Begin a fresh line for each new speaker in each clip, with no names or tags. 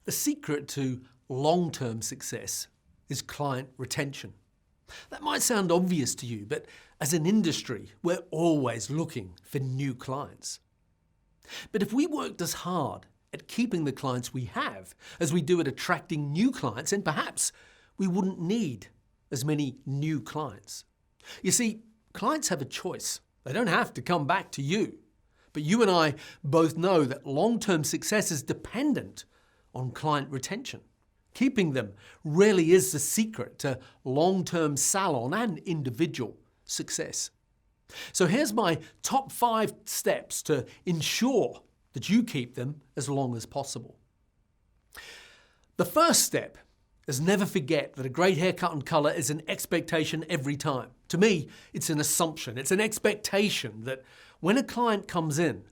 The secret to long-term success is client retention. That might sound obvious to you, but as an industry, we're always looking for new clients. But if we worked as hard at keeping the clients we have as we do at attracting new clients, then perhaps we wouldn't need as many new clients. You see, clients have a choice. They don't have to come back to you. But you and I both know that long-term success is dependent on client retention. Keeping them really is the secret to long-term salon and individual success. So here's my top 5 steps to ensure that you keep them as long as possible. The first step is never forget that a great haircut and colour is an expectation every time. To me, it's an assumption. It's an expectation that when a client comes in,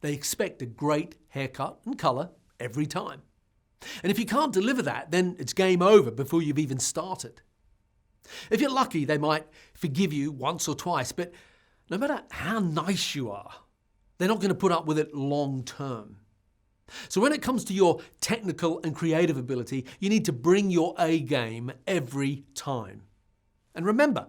they expect a great haircut and colour every time. And if you can't deliver that, then it's game over before you've even started. If you're lucky, they might forgive you once or twice, but no matter how nice you are, they're not going to put up with it long term. So when it comes to your technical and creative ability, you need to bring your A game every time. And remember,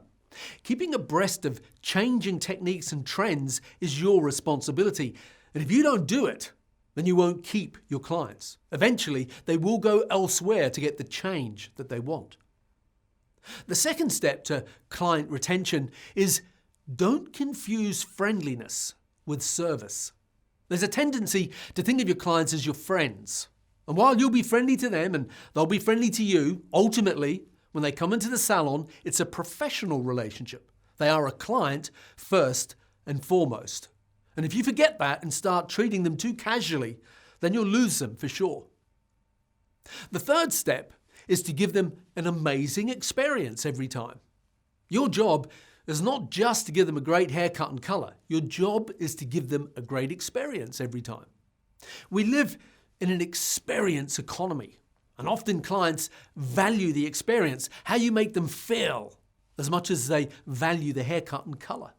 keeping abreast of changing techniques and trends is your responsibility. And if you don't do it, then you won't keep your clients. Eventually, they will go elsewhere to get the change that they want. The second step to client retention is don't confuse friendliness with service. There's a tendency to think of your clients as your friends. And while you'll be friendly to them and they'll be friendly to you, ultimately, when they come into the salon, it's a professional relationship. They are a client first and foremost. And if you forget that and start treating them too casually, then you'll lose them for sure. The third step is to give them an amazing experience every time. Your job is not just to give them a great haircut and colour. Your job is to give them a great experience every time. We live in an experience economy, and often clients value the experience, how you make them feel, as much as they value the haircut and colour.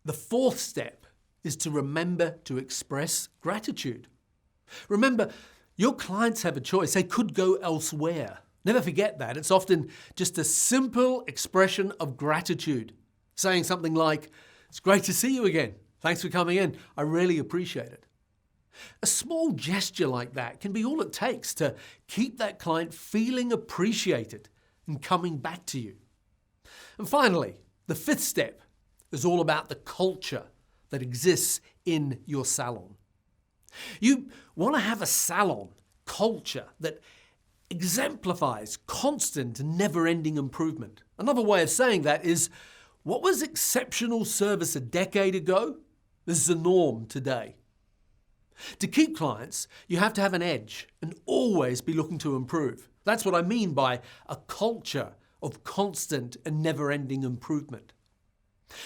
The fourth step is to remember to express gratitude. Remember, your clients have a choice. They could go elsewhere. Never forget that. It's often just a simple expression of gratitude. Saying something like, "It's great to see you again. Thanks for coming in. I really appreciate it." A small gesture like that can be all it takes to keep that client feeling appreciated and coming back to you. And finally, the fifth step is all about the culture that exists in your salon. You want to have a salon culture that exemplifies constant and never-ending improvement. Another way of saying that is, what was exceptional service a decade ago is the norm today. To keep clients, you have to have an edge and always be looking to improve. That's what I mean by a culture of constant and never-ending improvement.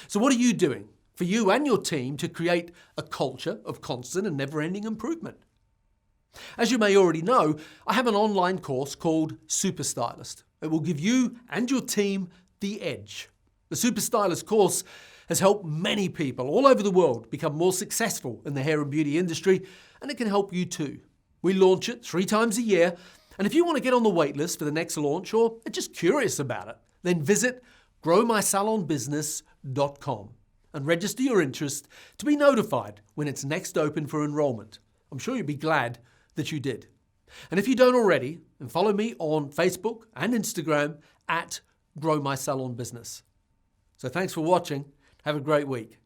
So what are you doing for you and your team to create a culture of constant and never-ending improvement? As you may already know, I have an online course called Super Stylist. It will give you and your team the edge. The Super Stylist course has helped many people all over the world become more successful in the hair and beauty industry, and it can help you too. We launch it 3 times a year, and if you want to get on the waitlist for the next launch or are just curious about it, then visit growmysalonbusiness.com and register your interest to be notified when it's next open for enrollment. I'm sure you'll be glad that you did. And if you don't already, then follow me on Facebook and Instagram at Grow My Salon Business. So thanks for watching. Have a great week.